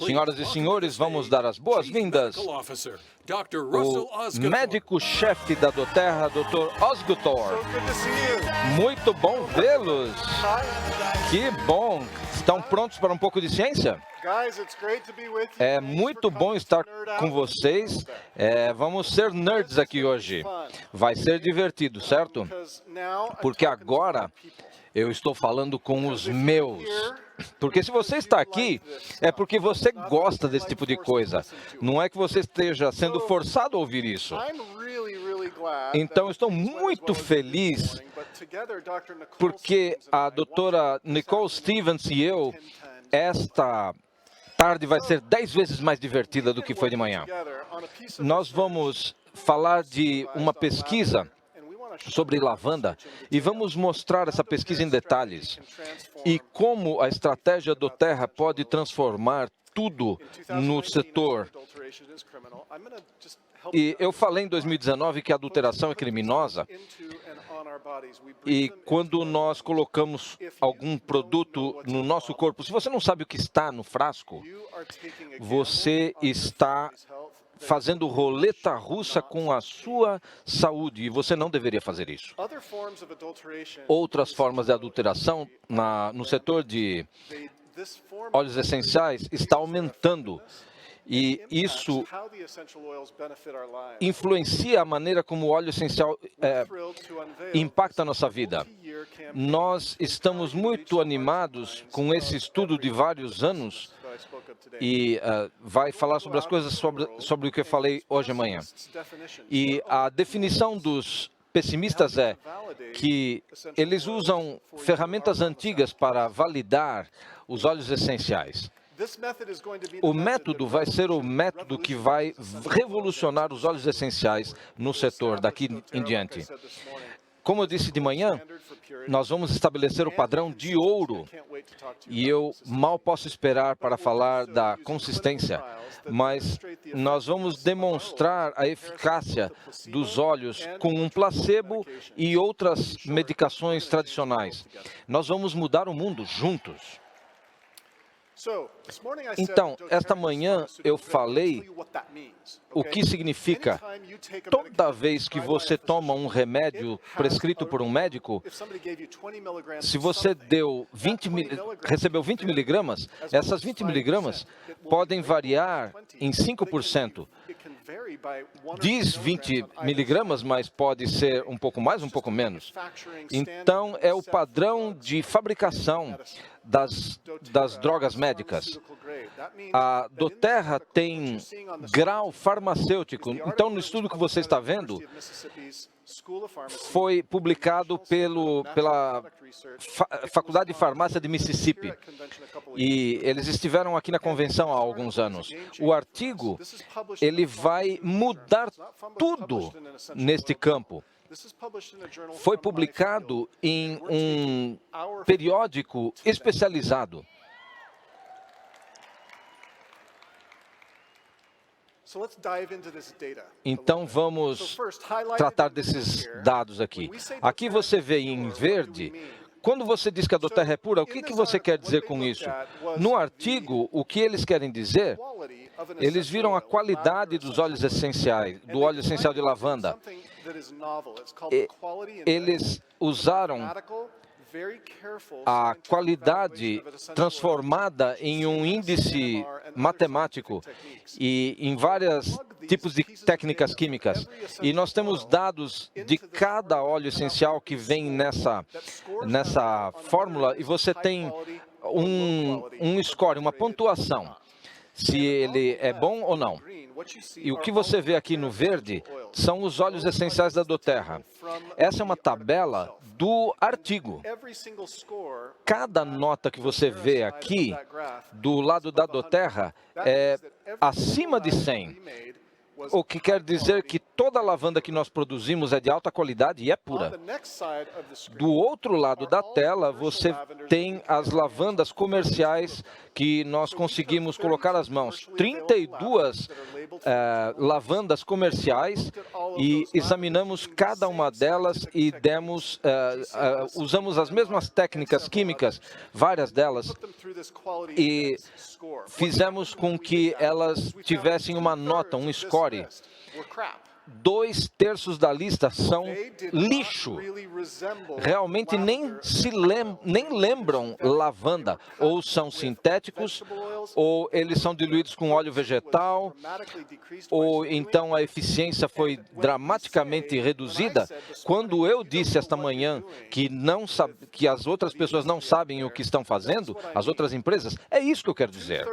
Senhoras e senhores, vamos dar as boas-vindas ao médico-chefe da Doterra, Dr. Osguthor. Muito bom vê-los. Que bom. Estão prontos para um pouco de ciência? É muito bom estar com vocês. Vamos ser nerds aqui hoje. Vai ser divertido, certo? Porque agora eu estou falando com os meus. Porque se você está aqui, é porque você gosta desse tipo de coisa. Não é que você esteja sendo forçado a ouvir isso. Então, estou muito feliz porque a doutora Nicole Stevens e eu, esta tarde vai ser 10 vezes mais divertida do que foi de manhã. Nós vamos falar de uma pesquisa sobre lavanda e vamos mostrar essa pesquisa em detalhes e como a estratégia Doterra pode transformar tudo no setor. E eu falei em 2019 que a adulteração é criminosa e quando nós colocamos algum produto no nosso corpo, se você não sabe o que está no frasco, você está fazendo roleta russa com a sua saúde, e você não deveria fazer isso. Outras formas de adulteração no setor de óleos essenciais está aumentando, e isso influencia a maneira como o óleo essencial impacta a nossa vida. Nós estamos muito animados com esse estudo de vários anos, e vai falar sobre as coisas sobre o que eu falei hoje de manhã. E a definição dos pessimistas é que eles usam ferramentas antigas para validar os óleos essenciais. O método vai ser o método que vai revolucionar os óleos essenciais no setor daqui em diante. Como eu disse de manhã, nós vamos estabelecer o padrão de ouro e eu mal posso esperar para falar da consistência, mas nós vamos demonstrar a eficácia dos óleos com um placebo e outras medicações tradicionais. Nós vamos mudar o mundo juntos. Então, esta manhã eu falei o que significa. Toda vez que você toma um remédio prescrito por um médico, se você recebeu 20 miligramas, essas 20 miligramas podem variar em 5%. Diz 20 miligramas, mas pode ser um pouco mais, um pouco menos. Então, é o padrão de fabricação das drogas médicas. A Doterra tem grau farmacêutico. Então, no estudo que você está vendo, foi publicado pela Faculdade de Farmácia de Mississippi. E eles estiveram aqui na convenção há alguns anos. O artigo, ele vai mudar tudo neste campo. Foi publicado em um periódico especializado. Então, vamos tratar desses dados aqui. Aqui você vê em verde. Quando você diz que a Doterra é pura, o que você quer dizer com isso? No artigo, o que eles querem dizer, eles viram a qualidade dos óleos essenciais, do óleo essencial de lavanda. Eles usaram a qualidade transformada em um índice matemático e em vários tipos de técnicas químicas. E nós temos dados de cada óleo essencial que vem nessa fórmula e você tem um score, uma pontuação, se ele é bom ou não. E o que você vê aqui no verde são os óleos essenciais da Doterra. Essa é uma tabela do artigo. Cada nota que você vê aqui, do lado da Doterra, é acima de 100. o que quer dizer que toda a lavanda que nós produzimos é de alta qualidade e é pura. Do outro lado da tela, você tem as lavandas comerciais que nós conseguimos colocar as mãos. 32 lavandas comerciais e examinamos cada uma delas e usamos as mesmas técnicas químicas, várias delas, e fizemos com que elas tivessem uma nota, um score. 2/3 da lista são lixo. Realmente nem lembram lavanda. Ou são sintéticos, ou eles são diluídos com óleo vegetal, ou então a eficiência foi dramaticamente reduzida. Quando eu disse esta manhã que as outras pessoas não sabem o que estão fazendo, as outras empresas, é isso que eu quero dizer.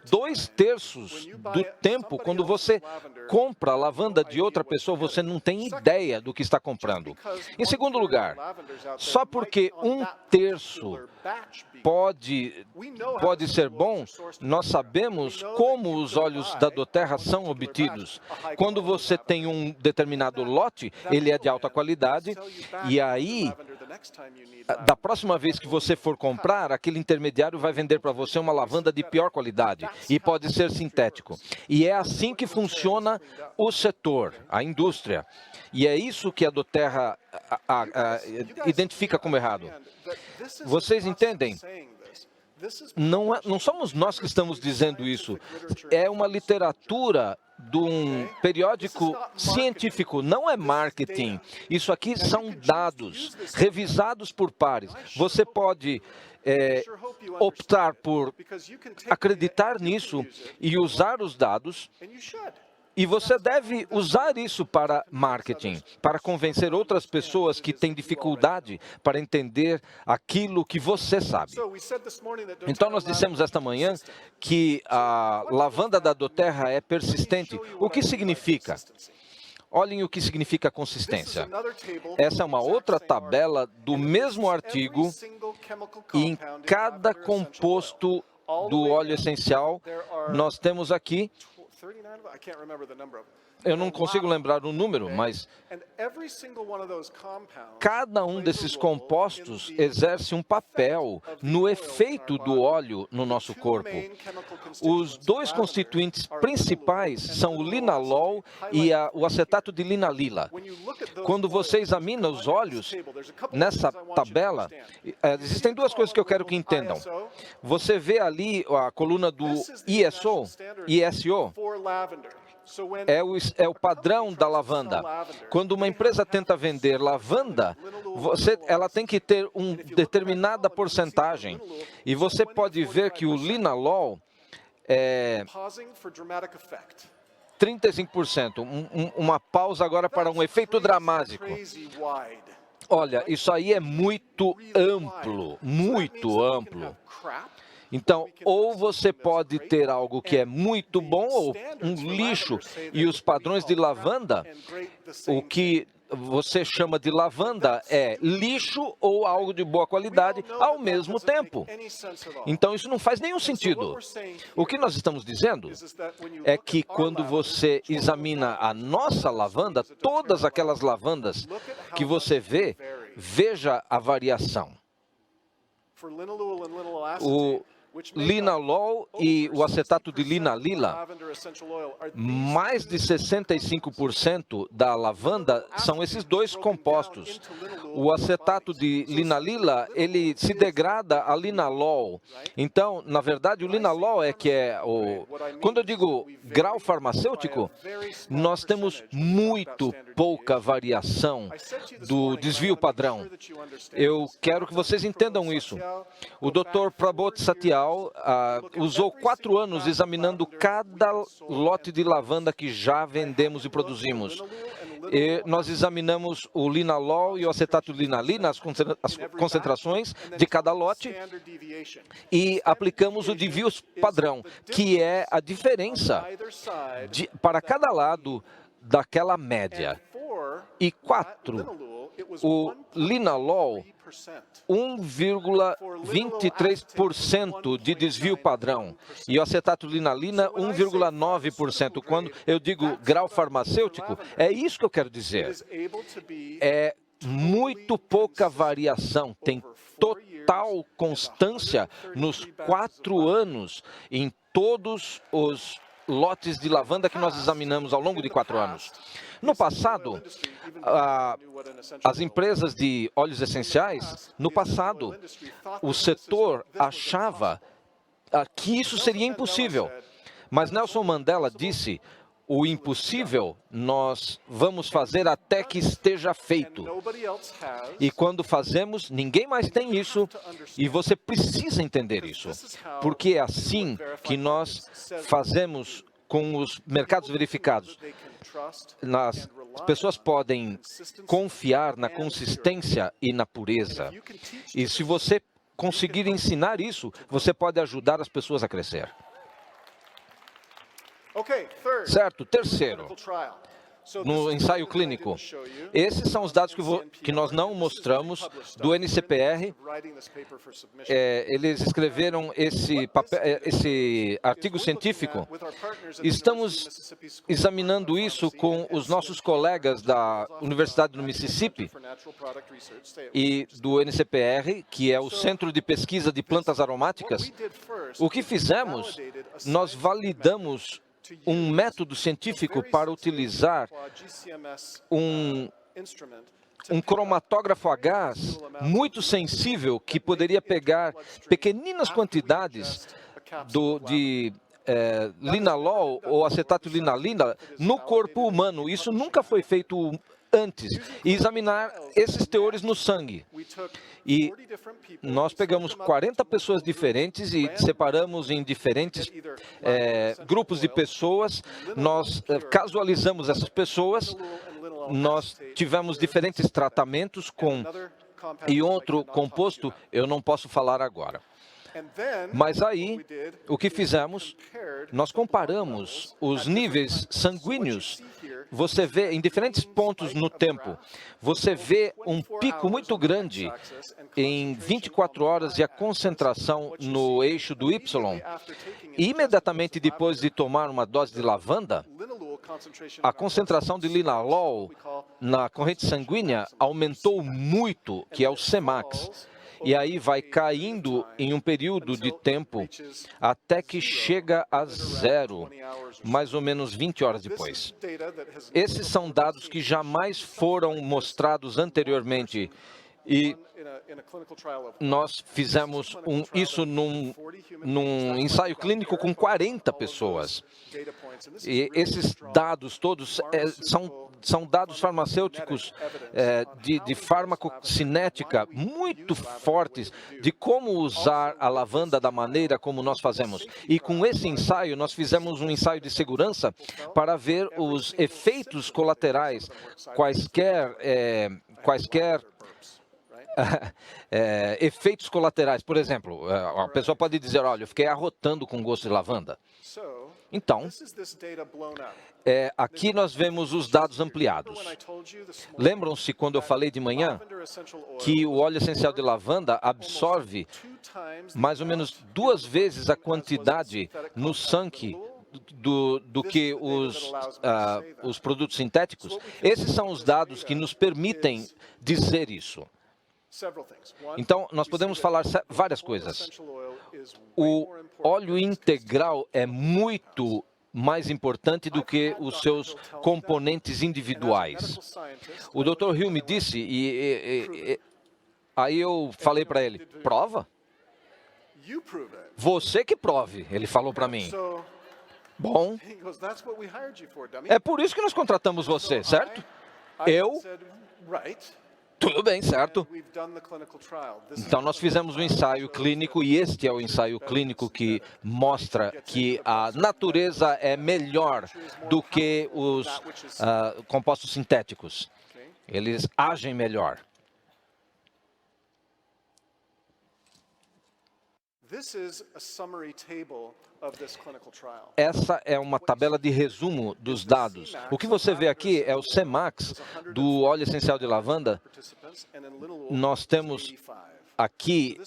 2/3 do tempo, quando você compra lavanda de outra pessoa, você não tem ideia do que está comprando. Em segundo lugar, só porque 1/3 pode ser bom, nós sabemos como os óleos da doTERRA são obtidos. Quando você tem um determinado lote, ele é de alta qualidade, e aí, da próxima vez que você for comprar, aquele intermediário vai vender para você uma lavanda de pior qualidade, e pode ser sintético. E é assim que funciona o setor, a indústria. E é isso que a doTERRA identifica como errado. Vocês entendem? Não somos nós que estamos dizendo isso. É uma literatura de um periódico científico, não é marketing. Isso aqui são dados revisados por pares. Você pode optar por acreditar nisso e usar os dados. E você deve usar isso para marketing, para convencer outras pessoas que têm dificuldade para entender aquilo que você sabe. Então, nós dissemos esta manhã que a lavanda da doTERRA é persistente. O que significa? Olhem o que significa consistência. Essa é uma outra tabela do mesmo artigo, e em cada composto do óleo essencial, nós temos aqui, eu não consigo lembrar o número, mas cada um desses compostos exerce um papel no efeito do óleo no nosso corpo. Os dois constituintes principais são o linalol e o acetato de linalila. Quando você examina os óleos, nessa tabela, existem duas coisas que eu quero que entendam. Você vê ali a coluna do ISO, é o padrão da lavanda. Quando uma empresa tenta vender lavanda, ela tem que ter uma determinada porcentagem. E você pode ver que o linalol é 35%. Uma pausa agora para um efeito dramático. Olha, isso aí é muito amplo, muito amplo. Então, ou você pode ter algo que é muito bom ou um lixo. E os padrões de lavanda, o que você chama de lavanda é lixo ou algo de boa qualidade ao mesmo tempo. Então, isso não faz nenhum sentido. O que nós estamos dizendo é que quando você examina a nossa lavanda, todas aquelas lavandas que você vê, veja a variação. O linalol e o acetato de linalila, mais de 65% da lavanda são esses dois compostos. O acetato de linalila, ele se degrada a linalol. Então, na verdade, o linalol quando eu digo grau farmacêutico, nós temos muito pouca variação do desvio padrão. Eu quero que vocês entendam isso. O Dr. Prabodh Satya usou 4 anos examinando cada lote de lavanda que já vendemos e produzimos. E nós examinamos o linalol e o acetato de linalina, as concentrações de cada lote, e aplicamos o desvio padrão, que é a diferença para cada lado daquela média. E 4, o linalol 1,23% de desvio padrão. E o acetato-linalina, 1,9%. Quando eu digo grau farmacêutico, é isso que eu quero dizer. É muito pouca variação, tem total constância nos 4 anos em todos os lotes de lavanda que nós examinamos ao longo de 4 anos. No passado, as empresas de óleos essenciais, no passado, o setor achava que isso seria impossível. Mas Nelson Mandela disse: o impossível nós vamos fazer até que esteja feito. E quando fazemos, ninguém mais tem isso, e você precisa entender isso. Porque é assim que nós fazemos com os mercados verificados. As pessoas podem confiar na consistência e na pureza. E se você conseguir ensinar isso, você pode ajudar as pessoas a crescer. Certo, terceiro, no ensaio clínico. Esses são os dados que nós não mostramos do NCPR. Eles escreveram esse artigo científico. Estamos examinando isso com os nossos colegas da Universidade do Mississippi e do NCPR, que é o Centro de Pesquisa de Plantas Aromáticas. O que fizemos? Nós validamos um método científico para utilizar um cromatógrafo a gás muito sensível que poderia pegar pequeninas quantidades de linalol ou acetato-linalina no corpo humano. Isso nunca foi feito antes. E examinar esses teores no sangue. E nós pegamos 40 pessoas diferentes e separamos em diferentes grupos de pessoas. Nós casualizamos essas pessoas. Nós tivemos diferentes tratamentos e outro composto eu não posso falar agora. Mas aí, o que fizemos? Nós comparamos os níveis sanguíneos. Você vê em diferentes pontos no tempo. Você vê um pico muito grande em 24 horas e a concentração no eixo do Y. E imediatamente depois de tomar uma dose de lavanda, a concentração de linalol na corrente sanguínea aumentou muito, que é o Cmax. E aí vai caindo em um período de tempo até que chega a 0, mais ou menos 20 horas depois. Esses são dados que jamais foram mostrados anteriormente. E nós fizemos isso num ensaio clínico com 40 pessoas. E esses dados todos são dados farmacêuticos de farmacocinética muito fortes, de como usar a lavanda da maneira como nós fazemos. E com esse ensaio, nós fizemos um ensaio de segurança para ver os efeitos colaterais, quaisquer efeitos colaterais. Por exemplo, a pessoa pode dizer: olha, eu fiquei arrotando com gosto de lavanda. Então, aqui nós vemos os dados ampliados. Lembram-se quando eu falei de manhã que o óleo essencial de lavanda absorve mais ou menos 2 vezes a quantidade no sangue do que os produtos sintéticos? Esses são os dados que nos permitem dizer isso. Então, nós podemos falar várias coisas. O óleo integral é muito mais importante do que os seus componentes individuais. O Dr. Hill me disse, e aí eu falei para ele: prova? Você que prove, ele falou para mim. Bom, é por isso que nós contratamos você, certo? Tudo bem, certo? Então, nós fizemos um ensaio clínico e este é o ensaio clínico que mostra que a natureza é melhor do que os compostos sintéticos. Eles agem melhor. Essa é uma tabela de resumo dos dados. O que você vê aqui é o Cmax do óleo essencial de lavanda. Nós temos aqui,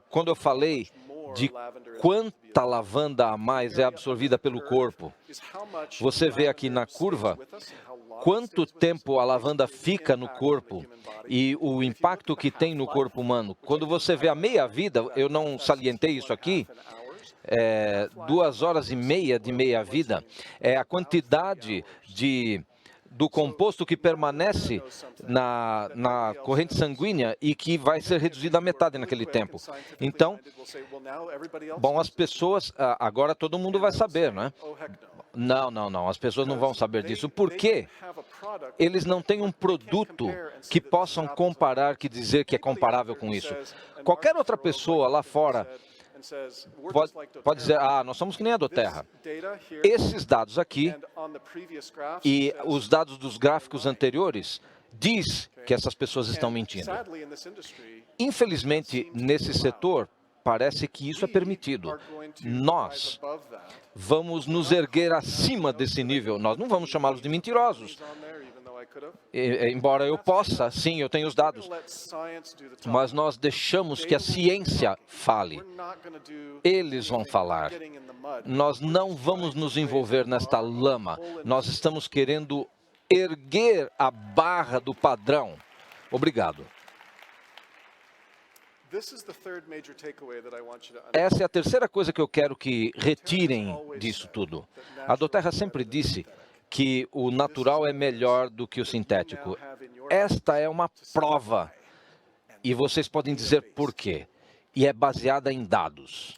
quando eu falei de quanta lavanda a mais é absorvida pelo corpo, você vê aqui na curva quanto tempo a lavanda fica no corpo e o impacto que tem no corpo humano. Quando você vê a meia-vida, eu não salientei isso aqui, 2 horas e meia de meia-vida, é a quantidade do composto que permanece na corrente sanguínea e que vai ser reduzido à metade naquele tempo. Então, bom, as pessoas, agora todo mundo vai saber, não é? Não, as pessoas não vão saber disso. Por quê? Eles não têm um produto que possam comparar, que dizer que é comparável com isso. Qualquer outra pessoa lá fora pode dizer, nós somos que nem a Doterra. Esses dados aqui e os dados dos gráficos anteriores diz que essas pessoas estão mentindo. Infelizmente, nesse setor, parece que isso é permitido. Nós vamos nos erguer acima desse nível. Nós não vamos chamá-los de mentirosos. Embora eu possa, sim, eu tenho os dados. Mas nós deixamos que a ciência fale. Eles vão falar. Nós não vamos nos envolver nesta lama. Nós estamos querendo erguer a barra do padrão. Obrigado. Essa é a terceira coisa que eu quero que retirem disso tudo. A Doterra sempre disse que o natural é melhor do que o sintético. Esta é uma prova. E vocês podem dizer por quê. E é baseada em dados.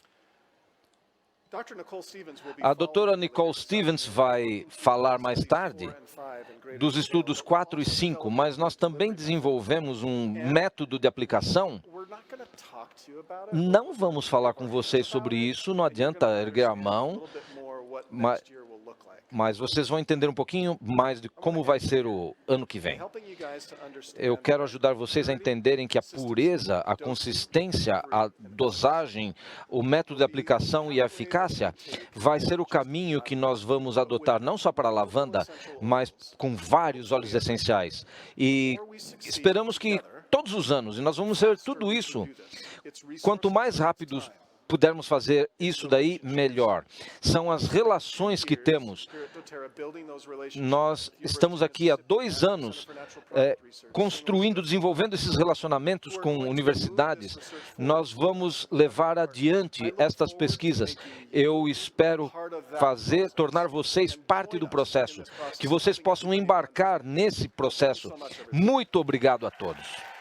A doutora Nicole Stevens vai falar mais tarde dos estudos 4 e 5, mas nós também desenvolvemos um método de aplicação. Não vamos falar com vocês sobre isso, não adianta erguer a mão, mas vocês vão entender um pouquinho mais de como vai ser o ano que vem. Eu quero ajudar vocês a entenderem que a pureza, a consistência, a dosagem, o método de aplicação e a eficácia vai ser o caminho que nós vamos adotar, não só para a lavanda, mas com vários óleos essenciais. E esperamos que todos os anos, e nós vamos ver tudo isso, quanto mais rápido pudermos fazer isso daí, melhor. São as relações que temos. Nós estamos aqui há 2 anos construindo, desenvolvendo esses relacionamentos com universidades. Nós vamos levar adiante estas pesquisas. Eu espero tornar vocês parte do processo, que vocês possam embarcar nesse processo. Muito obrigado a todos.